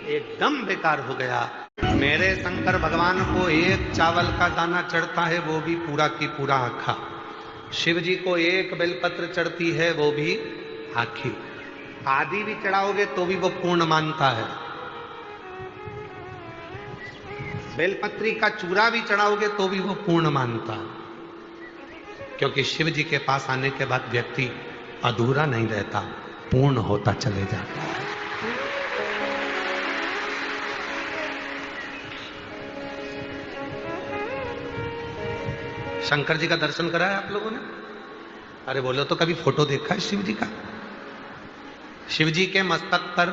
एकदम बेकार हो गया। मेरे शंकर भगवान को एक चावल का दाना चढ़ता है, वो भी पूरा की पूरा आखा। शिव जी को एक बेलपत्र चढ़ती है, वो भी आखी। आदि भी चढ़ाओगे तो भी वो पूर्ण मानता है। बेलपत्री का चूरा भी चढ़ाओगे तो भी वो पूर्ण मानता है, क्योंकि शिव जी के पास आने के बाद व्यक्ति अधूरा नहीं रहता, पूर्ण होता चले जाता है। शंकर जी का दर्शन करा है आप लोगों ने? अरे बोलो तो, कभी फोटो देखा है शिव जी का? शिव जी के मस्तक पर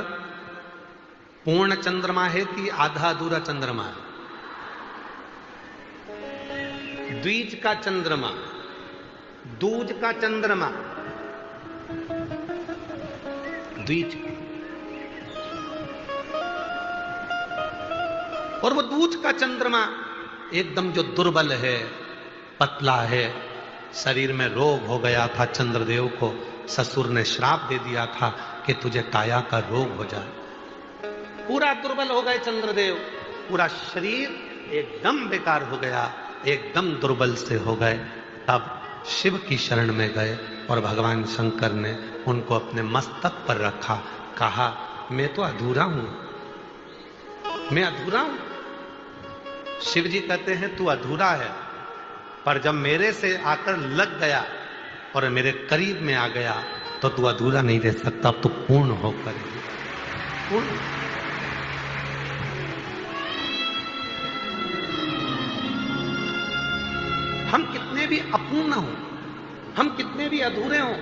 पूर्ण चंद्रमा है कि आधा अधूरा चंद्रमा है? द्विज का चंद्रमा, दूज का चंद्रमा, द्विज। और वो दूज का चंद्रमा एकदम जो दुर्बल है, पतला है, शरीर में रोग हो गया था, चंद्रदेव को ससुर ने श्राप दे दिया था कि तुझे काया का रोग हो जाए। पूरा दुर्बल हो गए चंद्रदेव, पूरा शरीर एकदम बेकार हो गया, एकदम दुर्बल से हो गए। तब शिव की शरण में गए और भगवान शंकर ने उनको अपने मस्तक पर रखा, कहा मैं तो अधूरा हूं, मैं अधूरा हूं। शिव जी कहते हैं तू अधूरा है, पर जब मेरे से आकर लग गया और मेरे करीब में आ गया तो तू अधूरा नहीं रह सकता, तू पूर्ण होकर पूर्ण। हम कितने भी अपूर्ण हो, हम कितने भी अधूरे हो,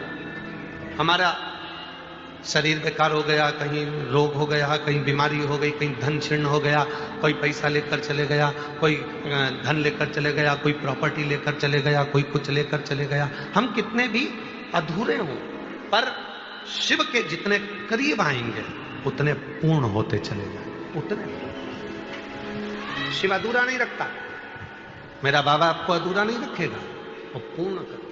हमारा शरीर बेकार हो गया, कहीं रोग हो गया, कहीं बीमारी हो गई, कहीं धन क्षीण हो गया, कोई पैसा लेकर चले गया, कोई धन लेकर चले गया, कोई प्रॉपर्टी लेकर चले गया, कोई कुछ लेकर चले गया, हम कितने भी अधूरे हो, पर शिव के जितने करीब आएंगे उतने पूर्ण होते चले जाएंगे, उतने। शिव अधूरा नहीं रखता, मेरा बाबा आपको अधूरा नहीं रखेगा, वो पूर्ण करता।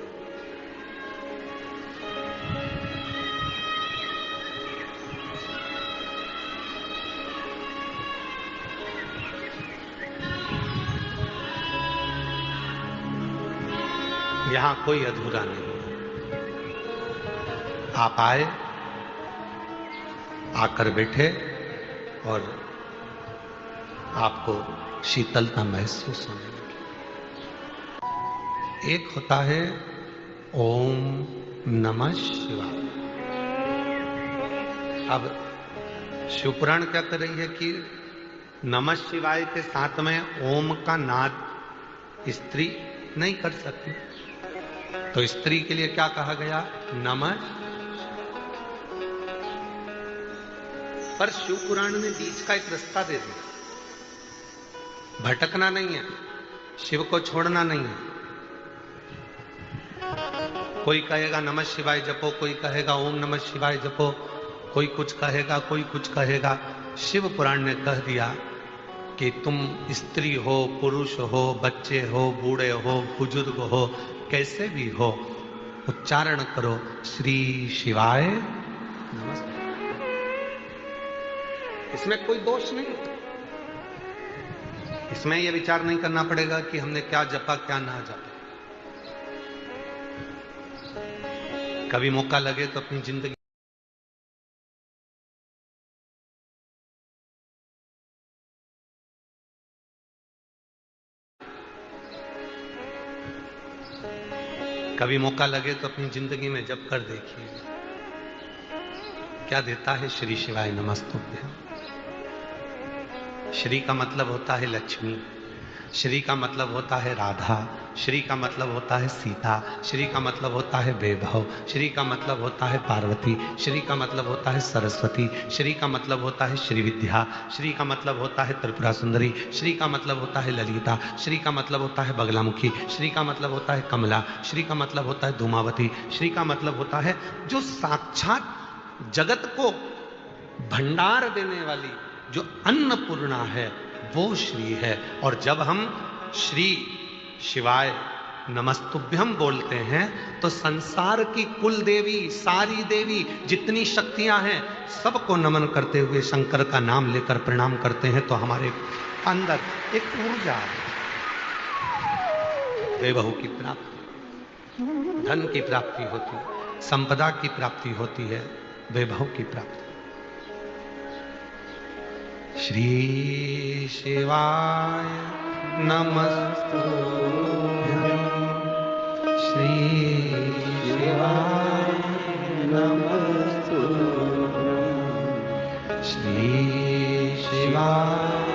यहां कोई अधूरा नहीं। आप आए, आकर बैठे और आपको शीतलता महसूस होने लगी। एक होता है ओम नमः शिवाय। अब शिवपुराण क्या कर रही है कि नमः शिवाय के साथ में ओम का नाद स्त्री नहीं कर सकती, तो स्त्री के लिए क्या कहा गया? नमः। पर शिवपुराण ने बीच का एक रास्ता दे दिया, भटकना नहीं है, शिव को छोड़ना नहीं है। कोई कहेगा नमः शिवाय जपो, कोई कहेगा ओम नमः शिवाय जपो, कोई कुछ कहेगा, कोई कुछ कहेगा। शिव पुराण ने कह दिया कि तुम स्त्री हो, पुरुष हो, बच्चे हो, बूढ़े हो, बुजुर्ग हो, कैसे भी हो, उच्चारण करो श्री शिवाय नमस्ते। इसमें कोई दोष नहीं, इसमें यह विचार नहीं करना पड़ेगा कि हमने क्या जपा क्या ना जपा। कभी मौका लगे तो अपनी जिंदगी कभी मौका लगे तो अपनी जिंदगी में जप कर देखिए, क्या देता है श्री शिवाय नमस्तुभ्यं। श्री का मतलब होता है लक्ष्मी, श्री का मतलब होता है राधा, श्री का मतलब होता है सीता, श्री का मतलब होता है वैभव, श्री का मतलब होता है पार्वती, श्री का मतलब होता है सरस्वती, श्री का मतलब होता है श्री विद्या, श्री का मतलब होता है त्रिपुरा सुंदरी, श्री का मतलब होता है ललिता, श्री का मतलब होता है बगलामुखी, श्री का मतलब होता है कमला, श्री का मतलब होता है धूमावती, श्री का मतलब होता है जो साक्षात जगत को भंडार देने वाली जो अन्नपूर्णा है, वो श्री है। और जब हम श्री शिवाय नमस्तुभ्यम बोलते हैं तो संसार की कुल देवी, सारी देवी, जितनी शक्तियां हैं, सबको नमन करते हुए शंकर का नाम लेकर प्रणाम करते हैं। तो हमारे अंदर एक ऊर्जा, वैभव की प्राप्ति, धन की प्राप्ति होती है, संपदा की प्राप्ति होती है, वैभव की प्राप्ति। श्री शिवाय नमस्तुभ्यं, श्री शिवाय नमस्तुभ्यं, श्री शिवाय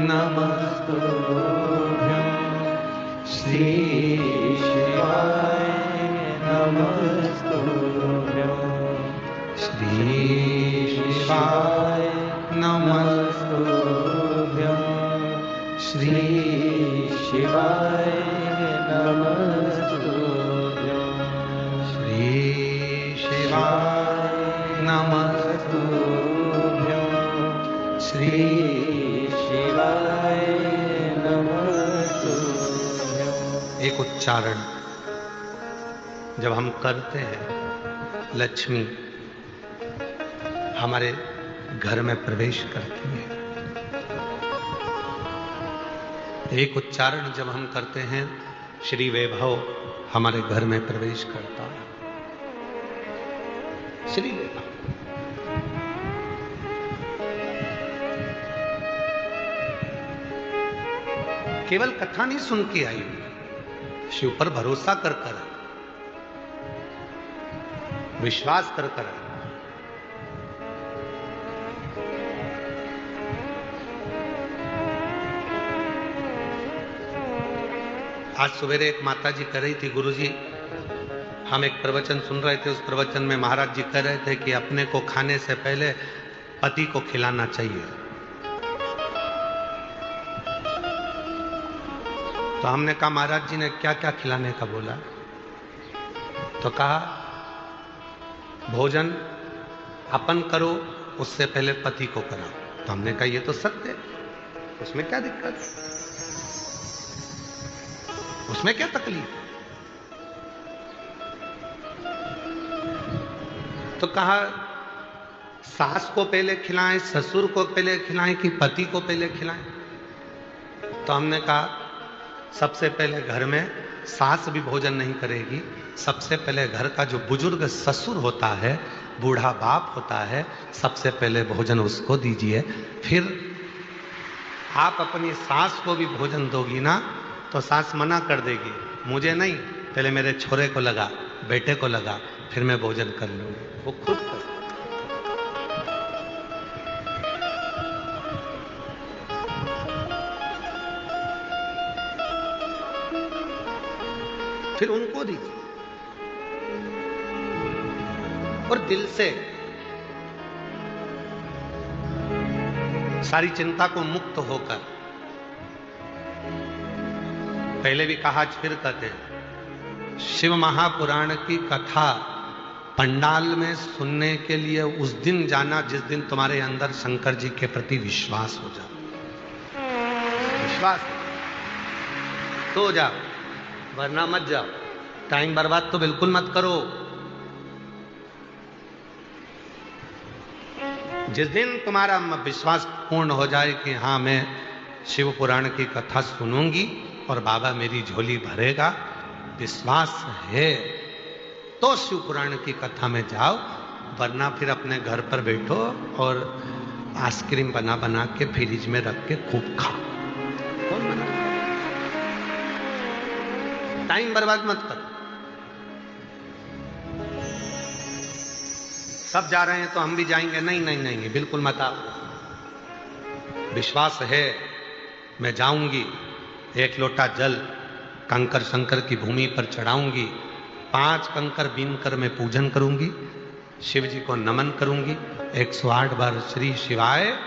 नमस्तुभ्यं, श्री शिवाय नमस्तुभ्यं, श्री शिवाय नमस्तुभ्यं, श्री शिवाय नमस्तुभ्यं, श्री शिवाय नमस्तुभ्यं, श्री शिवाय नमस्तुभ्यं। एक उच्चारण जब हम करते हैं, लक्ष्मी हमारे घर में प्रवेश करती है। एक उच्चारण जब हम करते हैं, श्री वैभव हमारे घर में प्रवेश करता है। श्री वैभव केवल कथा नहीं सुन के आई, शिव पर भरोसा कर कर, विश्वास कर कर। आज सवेरे एक माता जी कह रही थी, गुरुजी हम एक प्रवचन सुन रहे थे, उस प्रवचन में महाराज जी कह रहे थे कि अपने को खाने से पहले पति को खिलाना चाहिए। तो हमने कहा महाराज जी ने क्या क्या खिलाने का बोला? तो कहा भोजन अपन करो, उससे पहले पति को कराओ। तो हमने कहा ये तो सत्य है, उसमें क्या दिक्कत, उसमें क्या तकलीफ? तो कहा सास को पहले खिलाएं, ससुर को पहले खिलाएं कि पति को पहले खिलाएं? तो हमने कहा सबसे पहले घर में सास भी भोजन नहीं करेगी, सबसे पहले घर का जो बुजुर्ग ससुर होता है, बूढ़ा बाप होता है, सबसे पहले भोजन उसको दीजिए। फिर आप अपनी सास को भी भोजन दोगी ना, तो सास मना कर देगी, मुझे नहीं, पहले मेरे छोरे को लगा, बेटे को लगा, फिर मैं भोजन कर लूंगी। वो खुद कर। फिर उनको दीजिए और दिल से सारी चिंता को मुक्त होकर। पहले भी कहा, आज फिर कहते हैं, शिव महापुराण की कथा पंडाल में सुनने के लिए उस दिन जाना जिस दिन तुम्हारे अंदर शंकर जी के प्रति विश्वास हो जाए। विश्वास तो हो जाओ, वरना मत जाओ। टाइम बर्बाद तो बिल्कुल मत करो। जिस दिन तुम्हारा विश्वास पूर्ण हो जाए कि हाँ मैं शिव पुराण की कथा सुनूंगी और बाबा मेरी झोली भरेगा, विश्वास है तो शिव पुराण की कथा में जाओ, वरना फिर अपने घर पर बैठो और आइसक्रीम बना बना के फ्रिज में रख के खूब खाओ। कौन मना? टाइम बर्बाद मत करो। सब जा रहे हैं तो हम भी जाएंगे? नहीं नहीं नहीं, बिल्कुल मत आओ। विश्वास है मैं जाऊंगी, एक लोटा जल कंकर शंकर की भूमि पर चढ़ाऊंगी, 5 कंकर बीन कर मैं पूजन करूंगी, शिव जी को नमन करूंगी, 108 बार श्री शिवाय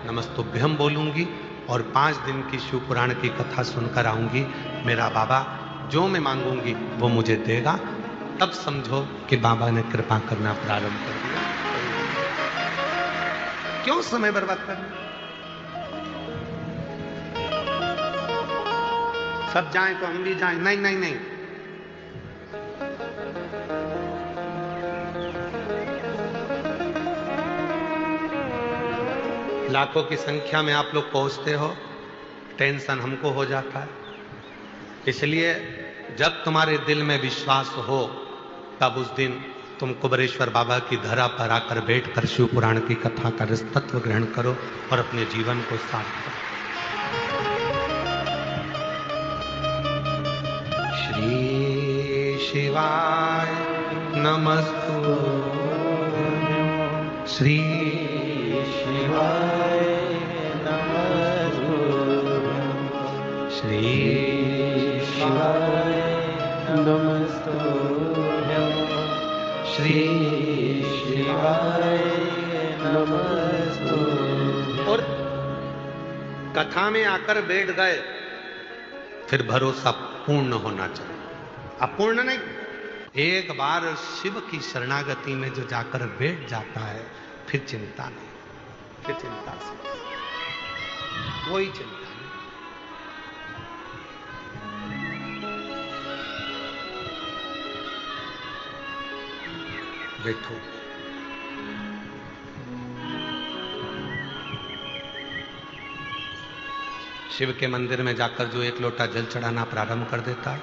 नमस्तुभ्यम बोलूंगी और 5 दिन की शिव पुराण की कथा सुनकर आऊंगी। मेरा बाबा जो मैं मांगूंगी वो मुझे देगा। तब समझो कि बाबा ने कृपा करना प्रारंभ कर दिया। क्यों समय बर्बाद करना? सब जाएं तो हम भी जाएं? नहीं नहीं नहीं, लाखों की संख्या में आप लोग पहुंचते हो, टेंशन हमको हो जाता है। इसलिए जब तुम्हारे दिल में विश्वास हो तब उस दिन तुम कुबेरेश्वर बाबा की धरा पर आकर बैठकर शिव पुराण की कथा का रस तत्व ग्रहण करो और अपने जीवन को साथ करो। श्री शिवाय नमस्तु, श्री शिवाय नमस्तु, श्री शिवाय नमस्तु, श्री शिवाय नमस्तु। और कथा में आकर बैठ गए, फिर भरोसा पूर्ण होना चाहिए, अपूर्ण नहीं। एक बार शिव की शरणागति में जो जाकर बैठ जाता है, फिर चिंता नहीं, फिर चिंता से कोई चिंता नहीं। बैठो। शिव के मंदिर में जाकर जो एक लोटा जल चढ़ाना प्रारंभ कर देता है,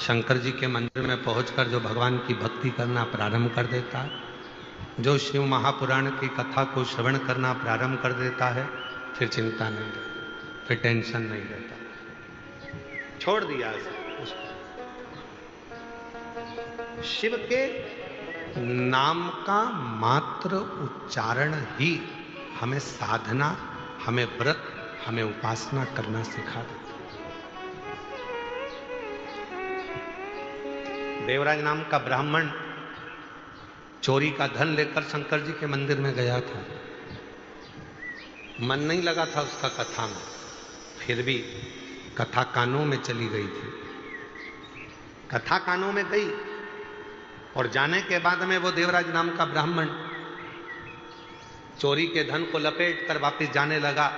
शंकर जी के मंदिर में पहुंचकर जो भगवान की भक्ति करना प्रारंभ कर देता है, जो शिव महापुराण की कथा को श्रवण करना प्रारंभ कर देता है, फिर चिंता नहीं रहती, फिर टेंशन नहीं रहता, छोड़ दिया उसको। शिव के नाम का मात्र उच्चारण ही हमें साधना, हमें व्रत, हमें उपासना करना सिखा दे। देवराज नाम का ब्राह्मण चोरी का धन लेकर शंकर जी के मंदिर में गया था। मन नहीं लगा था उसका कथा में, फिर भी कथा कानों में चली गई थी। कथा कानों में गई और जाने के बाद में वो देवराज नाम का ब्राह्मण चोरी के धन को लपेट कर वापिस जाने लगा।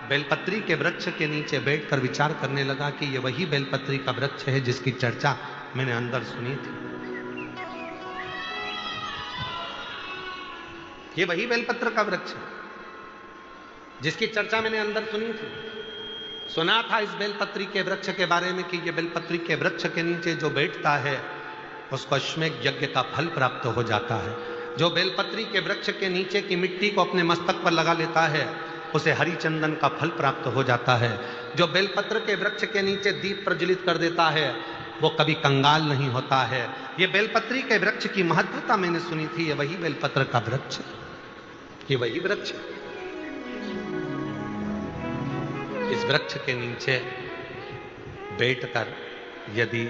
बेलपत्री के वृक्ष के नीचे बैठकर विचार करने लगा कि ये वही बेलपत्री का वृक्ष है जिसकी चर्चा मैंने अंदर सुनी थी। ये वही बेलपत्र का वृक्ष है जिसकी चर्चा मैंने अंदर सुनी थी। सुना था इस बेलपत्री के वृक्ष के बारे में कि ये बेलपत्री के वृक्ष के नीचे जो बैठता है उसको अश्वमेध यज्ञ का फल प्राप्त हो जाता है। जो बेलपत्री के वृक्ष के नीचे की मिट्टी को अपने मस्तक पर लगा लेता है उसे हरि चंदन का फल प्राप्त हो जाता है। जो बेलपत्र के वृक्ष के नीचे दीप प्रज्वलित कर देता है वो कभी कंगाल नहीं होता है। ये बेलपत्री के वृक्ष की महत्वता मैंने सुनी थी। ये वही बेलपत्र का वृक्ष, ये वही वृक्ष। इस वृक्ष के नीचे बैठकर यदि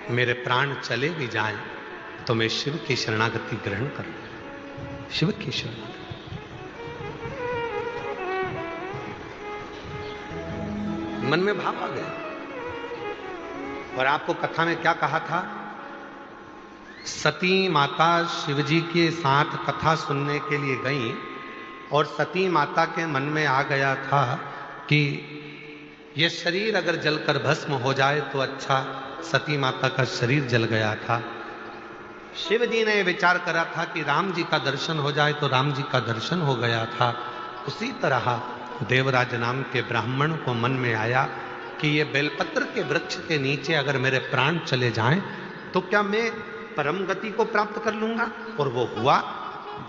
मेरे प्राण चले भी जाएं तो मैं शिव की शरणागति ग्रहण करूं। शिव की शरणागति। मन में भाव आ गया। और आपको कथा में क्या कहा था? सती माता शिवजी के साथ कथा सुनने के लिए गई और सती माता के मन में आ गया था कि यह शरीर अगर जलकर भस्म हो जाए तो अच्छा। सती माता का शरीर जल गया था। शिव जी ने विचार करा था कि राम जी का दर्शन हो जाए तो राम जी का दर्शन हो गया था। उसी तरह देवराज नाम के ब्राह्मण को मन में आया कि ये बेलपत्र के वृक्ष के नीचे अगर मेरे प्राण चले जाएं तो क्या मैं परम गति को प्राप्त कर लूंगा। और वो हुआ।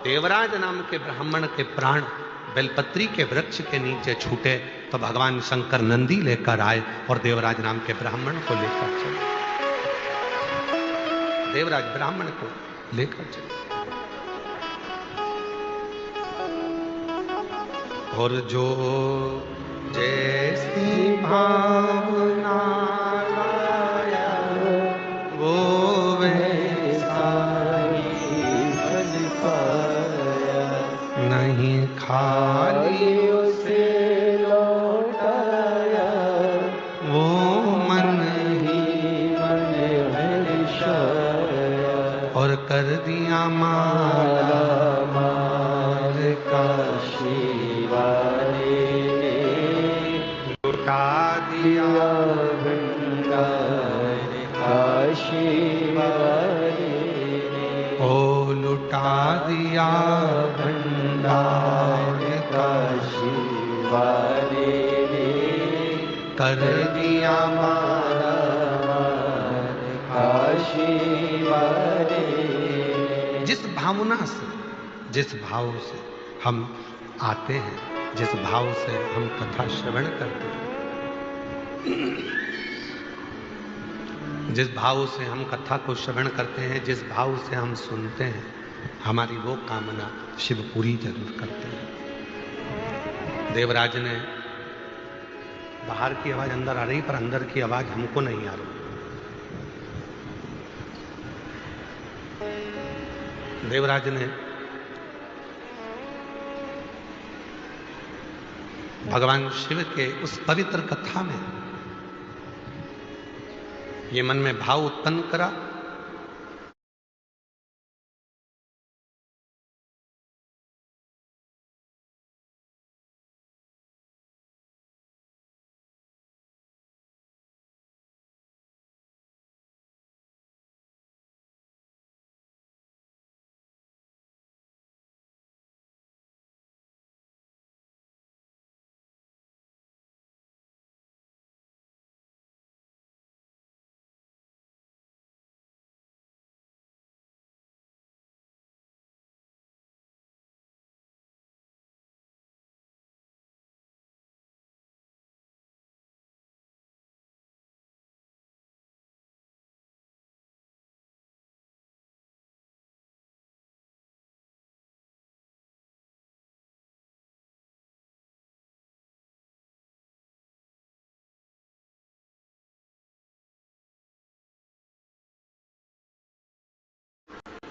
देवराज नाम के ब्राह्मण के प्राण बेलपत्री के वृक्ष के नीचे छूटे तो भगवान शंकर नंदी लेकर आए और देवराज नाम के ब्राह्मण को लेकर चले। देवराज ब्राह्मण को लेकर चले। और जो जैसी भावना लाया वो वैसा ही फल पाया। नहीं खाली उसे लौटाया वो मन ही मन हर्षाया। और कर दिया माला माल काशी वाले ने लुटा दिया भंडार काशी वाले ने। ओ लुटा दिया भंडार कर दिया मारा काशी वारे। जिस भावना से, जिस भाव से हम आते हैं, जिस भाव से हम कथा श्रवण करते हैं, जिस भाव से हम कथा को श्रवण करते हैं, जिस भाव से हम सुनते हैं, हमारी वो कामना शिव पूरी जरूर करते हैं। देवराज ने बाहर की आवाज अंदर आ रही, पर अंदर की आवाज हमको नहीं आ रही। देवराज ने भगवान शिव के उस पवित्र कथा में ये मन में भाव उत्पन्न करा,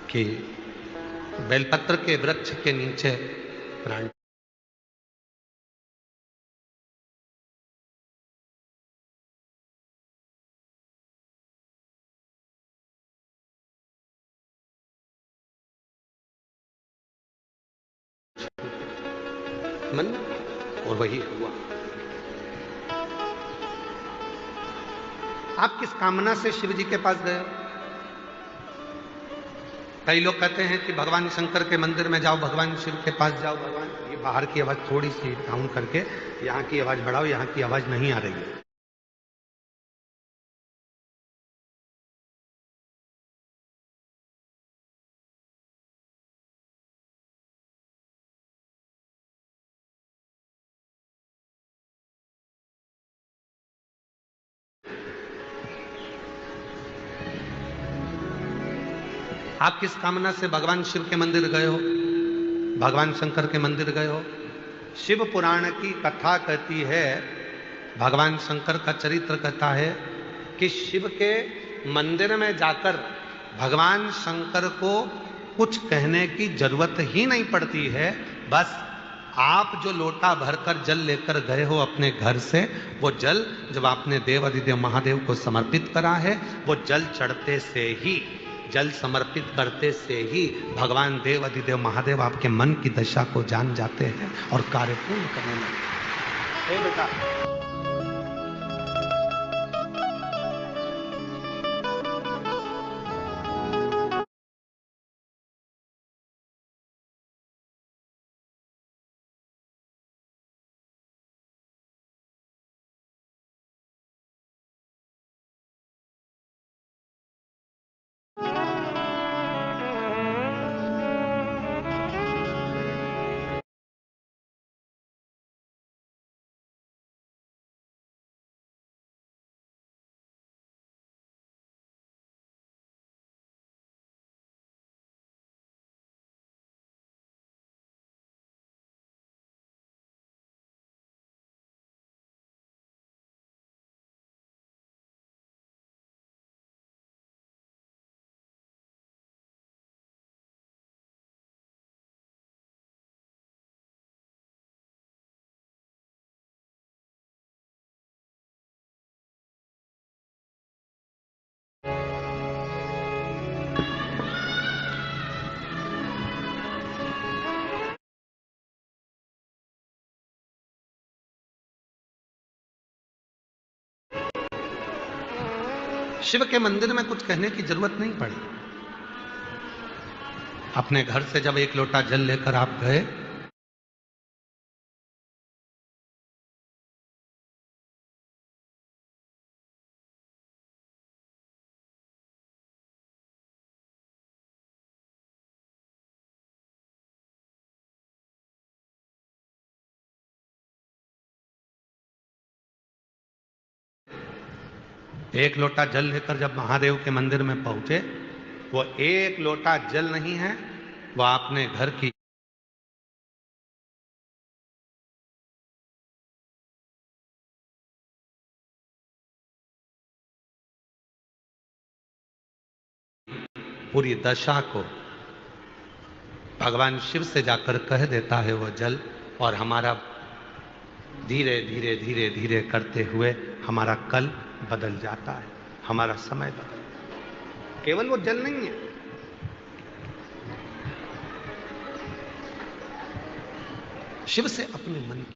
कि बेलपत्र के वृक्ष के नीचे प्राण मन, और वही हुआ। आप किस कामना से शिव जी के पास गए? कई लोग कहते हैं कि भगवान शंकर के मंदिर में जाओ, भगवान शिव के पास जाओ, भगवान, ये बाहर की आवाज थोड़ी सी डाउन करके यहां की आवाज बढ़ाओ, यहां की आवाज नहीं आ रही है। आप किस कामना से भगवान शिव के मंदिर गए हो, भगवान शंकर के मंदिर गए हो? शिव पुराण की कथा कहती है, भगवान शंकर का चरित्र कहता है कि शिव के मंदिर में जाकर भगवान शंकर को कुछ कहने की जरूरत ही नहीं पड़ती है। बस आप जो लोटा भरकर जल लेकर गए हो अपने घर से, वो जल जब आपने देव अधिदेव महादेव को समर्पित करा है, वो जल चढ़ते से ही, जल समर्पित करते से ही भगवान देव अधिदेव महादेव आपके मन की दशा को जान जाते हैं और कार्य पूर्ण करने लगते हैं। बेटा, शिव के मंदिर में कुछ कहने की जरूरत नहीं पड़ी। अपने घर से जब एक लोटा जल लेकर आप गए, एक लोटा जल लेकर जब महादेव के मंदिर में पहुंचे, वो एक लोटा जल नहीं है, वो आपने घर की पूरी दशा को भगवान शिव से जाकर कह देता है वो जल, और हमारा धीरे धीरे धीरे धीरे करते हुए हमारा कल बदल जाता है, हमारा समय बदल जाता है। केवल वो जल नहीं है, शिव से अपने मन की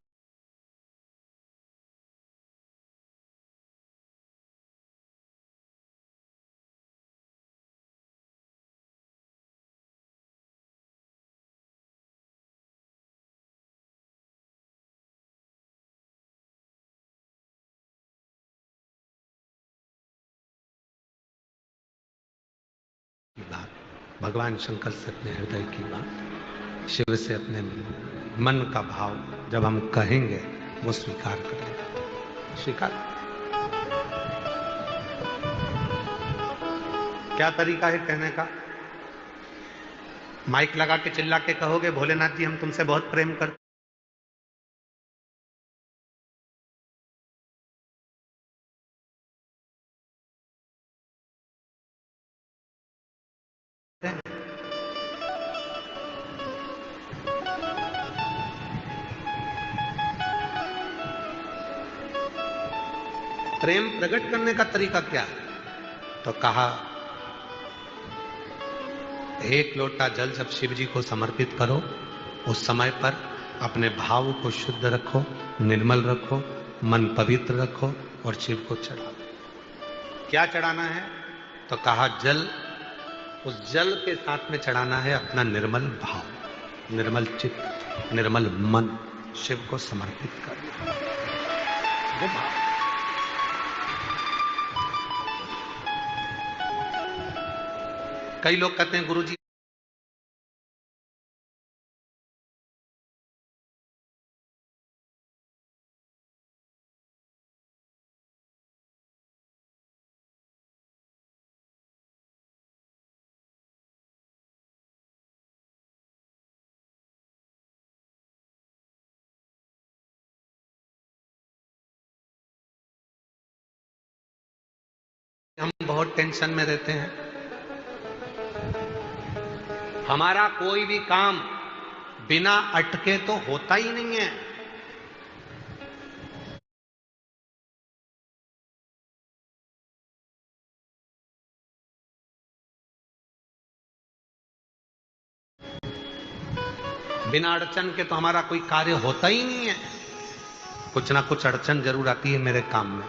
बात, भगवान शंकर से अपने हृदय की बात, शिव से अपने मन का भाव जब हम कहेंगे, वो स्वीकार करेंगे। स्वीकार। क्या तरीका है कहने का? माइक लगा के चिल्ला के कहोगे, भोलेनाथ जी हम तुमसे बहुत प्रेम करते हैं। प्रेम प्रकट करने का तरीका क्या है? तो कहा, एक लोटा जल जब शिव जी को समर्पित करो, उस समय पर अपने भाव को शुद्ध रखो, निर्मल रखो, मन पवित्र रखो और शिव को चढ़ा दो। क्या चढ़ाना है? तो कहा जल, उस जल के साथ में चढ़ाना है अपना निर्मल भाव, निर्मल चित्त, निर्मल मन, शिव को समर्पित करना। वो भाव कई लोग कहते हैं गुरुजी हम बहुत टेंशन में रहते हैं, हमारा कोई भी काम बिना अटके तो होता ही नहीं है। बिना अड़चन के तो हमारा कोई कार्य होता ही नहीं है। कुछ ना कुछ अड़चन जरूर आती है मेरे काम में।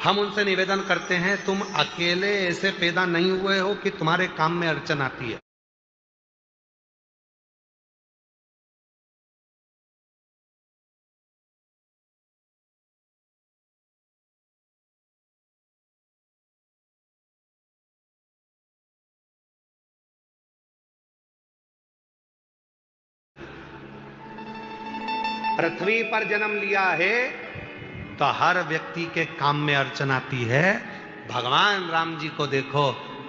हम उनसे निवेदन करते हैं, तुम अकेले ऐसे पैदा नहीं हुए हो कि तुम्हारे काम में अड़चन आती है। पृथ्वी पर जन्म लिया है तो हर व्यक्ति के काम में अड़चन आती है। भगवान राम जी को देखो,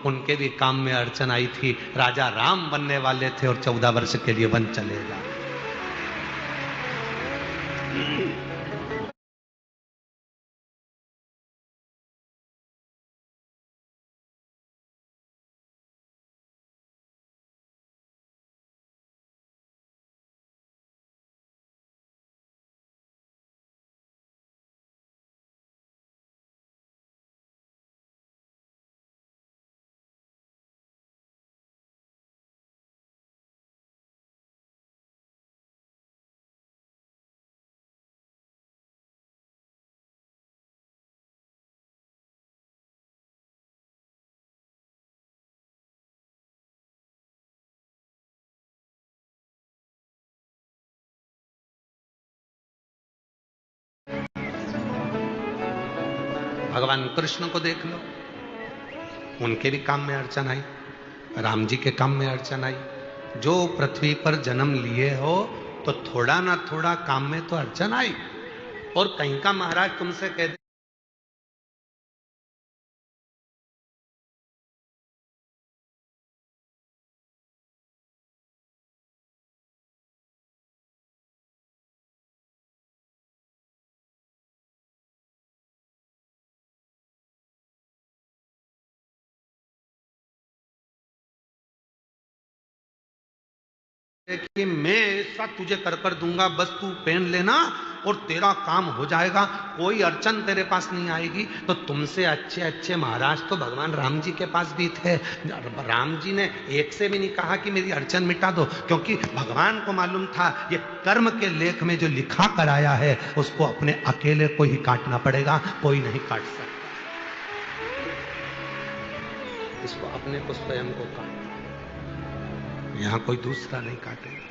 उनके भी काम में अड़चन आई थी। राजा राम बनने वाले थे और 14 वर्ष के लिए वन चले गए। भगवान कृष्ण को देख लो, उनके भी काम में अड़चन आई, राम जी के काम में अड़चन आई। जो पृथ्वी पर जन्म लिए हो तो थोड़ा ना थोड़ा काम में तो अड़चन आई। और कहीं का महाराज तुमसे कह कि मैं ऐसा तुझे कर दूंगा, बस तू पहन लेना और तेरा काम हो जाएगा, कोई अड़चन तेरे पास नहीं आएगी। तो तुमसे अच्छे अच्छे महाराज तो भगवान राम जी के पास भी थे। राम जी ने एक से भी नहीं कहा कि मेरी अड़चन मिटा दो, क्योंकि भगवान को मालूम था ये कर्म के लेख में जो लिखा कराया है उसको अपने अकेले को ही काटना पड़ेगा, कोई नहीं काट सकता। इसको अपने को स्वयं को काटना, यहां कोई दूसरा नहीं काटेगा।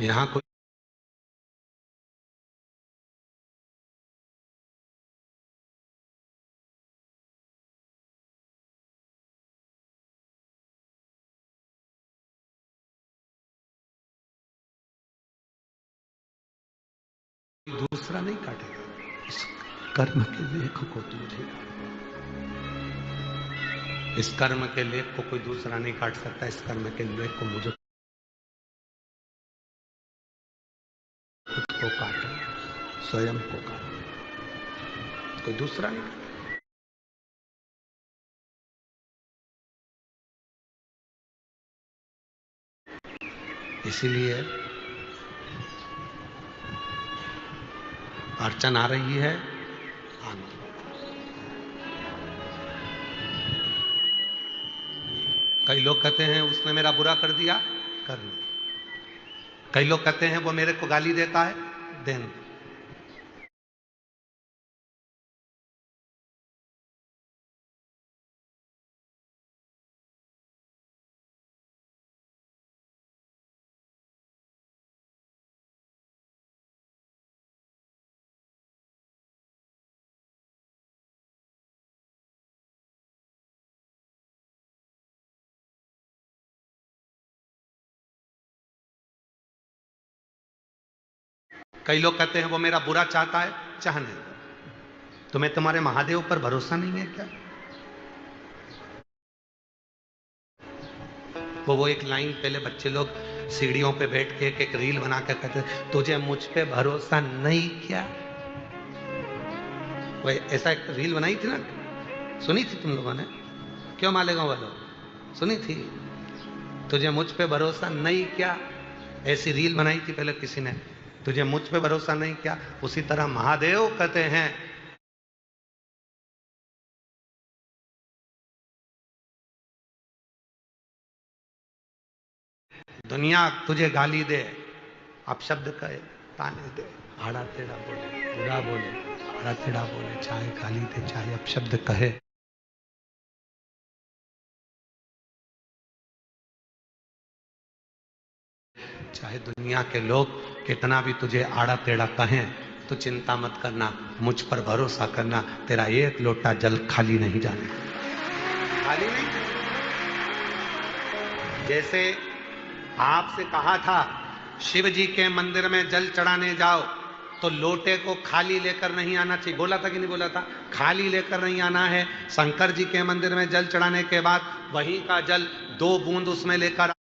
यहां कोई दूसरा नहीं काटेगा। इस कर्म के लेख को तुझे, इस कर्म के लेख को कोई दूसरा नहीं काट सकता। इस कर्म के लेख को मुझे खुद को काटो, स्वयं को काटो, कोई दूसरा नहीं काटे। इसीलिए अड़चन आ रही है, आना। कई लोग कहते हैं उसने मेरा बुरा कर दिया, करना। कई लोग कहते हैं वो मेरे को गाली देता है, देना। कई लोग कहते हैं वो मेरा बुरा चाहता है, चाहने दो। तुम्हें तुम्हारे महादेव पर भरोसा नहीं है क्या? वो एक लाइन पहले बच्चे लोग सीढ़ियों पे बैठ के एक रील बना के कहते, तुझे मुझ पे भरोसा नहीं क्या? वो ऐसा एक रील बनाई थी ना, सुनी थी तुम लोगों ने? क्यों मालेगांव वालों, सुनी थी? तुझे मुझ पे भरोसा नहीं क्या, ऐसी रील बनाई थी पहले किसी ने, तुझे मुझ पे भरोसा नहीं क्या। उसी तरह महादेव कहते हैं, दुनिया तुझे गाली दे, अपशब्द कहे, ताने दे, आड़ा टेढ़ा बोले, बुरा बोले, आड़ा टेढ़ा बोले, चाहे गाली दे, चाहे अपशब्द कहे, चाहे दुनिया के लोग कितना भी तुझे आड़ा टेढ़ा कहें, तो चिंता मत करना, मुझ पर भरोसा करना, तेरा एक लोटा जल खाली नहीं जाने, खाली नहीं। जैसे आपसे कहा था शिव जी के मंदिर में जल चढ़ाने जाओ तो लोटे को खाली लेकर नहीं आना चाहिए, बोला था कि नहीं बोला था? खाली लेकर नहीं आना है। शंकर जी के मंदिर में जल चढ़ाने के बाद वहीं का जल 2 बूंद उसमें लेकर